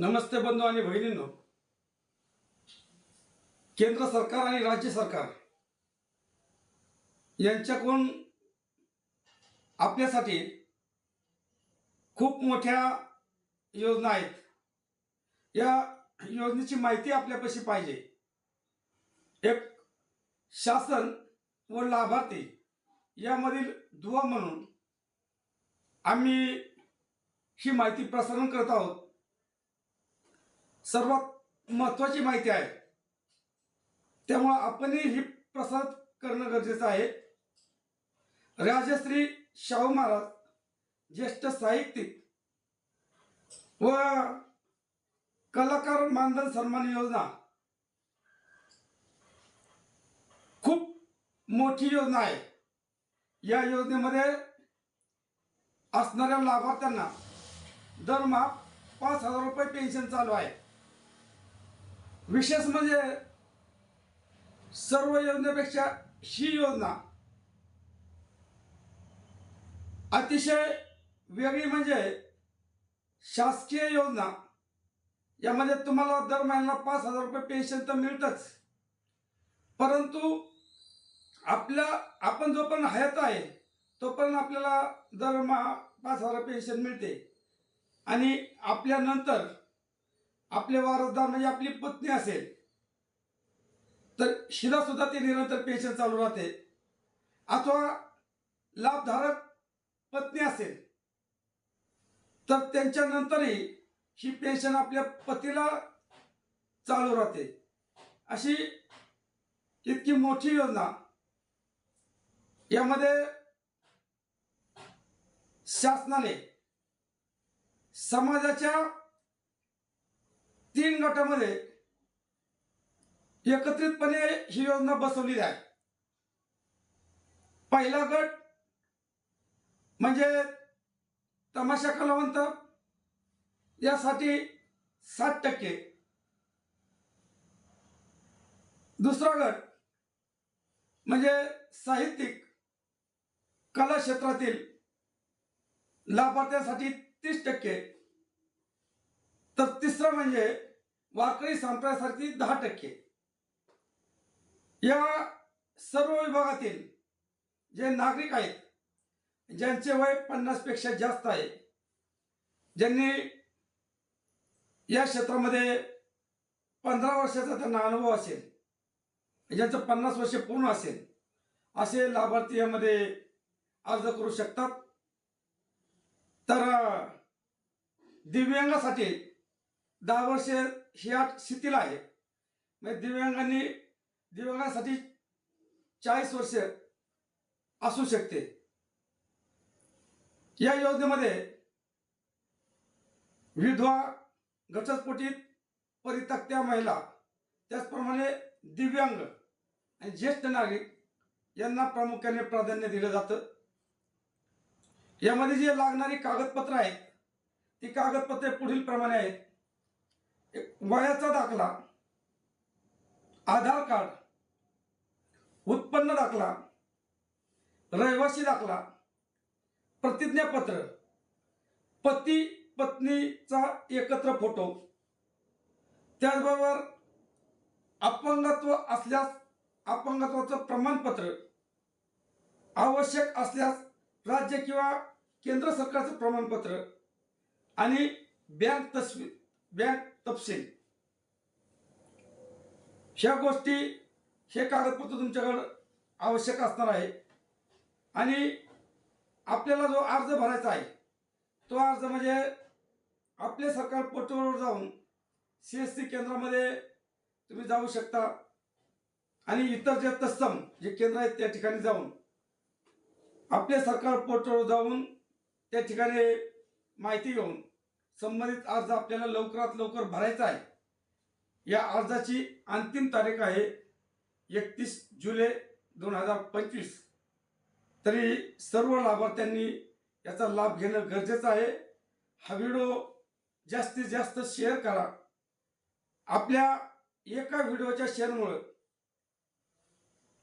नमस्ते बंधू आणि भगिनींनो, केंद्र सरकार आणि राज्य सरकार यांच्याकडून आपल्यासाठी खूप मोठ्या योजना आहेत. या योजनेची माहिती आपल्यापाशी पाहिजे. एक शासन व लाभार्थी यामधील दुवा म्हणून आम्ही ही माहिती प्रसारण करत आहोत. सर्वात महत्त्वाची माहिती आहे, त्यामुळे आपणही ही प्रसारित करणं गरजेचं आहे. राजश्री शाहू महाराज ज्येष्ठ साहित्यिक व कलाकार मानधन सन्मान योजना खूप मोठी योजना आहे. या योजनेमध्ये असणाऱ्या लाभार्थ्यांना दरमहा 5,000 रुपये पेन्शन चालू आहे. विशेष म्हणजे सर्व योजनेपेक्षा ही योजना अतिशय वेगळी. म्हणजे शासकीय योजना यामध्ये तुम्हाला दर महिन्याला 5,000 रुपये पेन्शन तर मिळतच, परंतु आपण जोपर्यंत हयात आहे तोपर्यंत आपल्याला दरमहा 5,000 पेन्शन मिळते. आणि आपल्यानंतर आपले वारसदार म्हणजे आपली पत्नी असेल तर हिला सुद्धा ते निरंतर पेन्शन चालू राहते. अथवा लाभधारक पत्नी असेल तर त्यांच्यानंतरही ही पेन्शन आपल्या पतीला चालू राहते. अशी इतकी मोठी योजना. यामध्ये शासनाने समाजाच्या 3 गटामध्ये एकत्रितपणे ही योजना बसवलेली आहे. पहिला गट म्हणजे तमाशा कलावंत, यासाठी 60%. दुसरा गट म्हणजे साहित्यिक कला क्षेत्रातील लाभार्थ्यांसाठी 30%. तर तिसरा म्हणजे वारकरी संप्रदायासाठी 10%. या सर्व विभागातील जे नागरिक आहेत, ज्यांचे वय 50 पेक्षा जास्त आहे, ज्यांनी या क्षेत्रामध्ये 15 वर्षाचा त्यांना अनुभव असेल, ज्यांचं 50 वर्ष पूर्ण असेल, असे लाभार्थी यामध्ये अर्ज करू शकतात. तर दिव्यांगासाठी 10 वर्ष ही अट शिथिल आहे. म्हणजे दिव्यांगासाठी 40 वर्ष असू शकते. या योजनेमध्ये विधवा, घटस्फोटित, परित्यक्त्या महिला, त्याचप्रमाणे दिव्यांग आणि ज्येष्ठ नागरिक यांना प्रामुख्याने प्राधान्य दिलं जातं. यामध्ये जे लागणारी कागदपत्र आहेत ती कागदपत्रे पुढील प्रमाणे आहेत. वयाचा दाखला, आधार कार्ड, उत्पन्न दाखला, रहिवासी दाखला, प्रतिज्ञापत्र, पती पत्नीचा एकत्र फोटो, त्याचबरोबर अपंगत्व असल्यास अपंगत्वाचं प्रमाणपत्र, आवश्यक असल्यास राज्य किंवा केंद्र सरकारचं प्रमाणपत्र आणि बँक तपशील. ह्या गोष्टी, हे कागदपत्र तुमच्याकडे आवश्यक असणार आहे. आणि आपल्याला जो अर्ज भरायचा आहे तो अर्ज म्हणजे आपले सरकार पोर्टलवर जाऊन CSC केंद्रामध्ये तुम्ही जाऊ शकता आणि इतर जे तत्सम जे केंद्र आहेत त्या ठिकाणी जाऊन आपले सरकार पोर्टलवर जाऊन त्या ठिकाणी माहिती घेऊन संबंधित अर्ज आपल्याला लवकरात लवकर भरायचा आहे. या अर्जाची अंतिम तारीख आहे 31 जुलै 2025. तरी सर्व लाभार्थ्यांनी याचा लाभ घेणं गरजेचं आहे. हा व्हिडिओ जास्तीत जास्त शेअर करा. आपल्या एका व्हिडिओच्या शेअरमुळे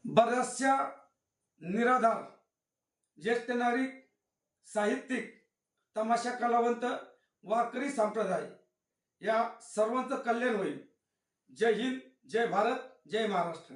बऱ्याचशा निराधार ज्येष्ठ नागरिक, साहित्यिक, तमाशा कलावंत, वारकरी संप्रदाय या सर्वांचं कल्याण होईल. जय हिंद, जय भारत, जय महाराष्ट्र.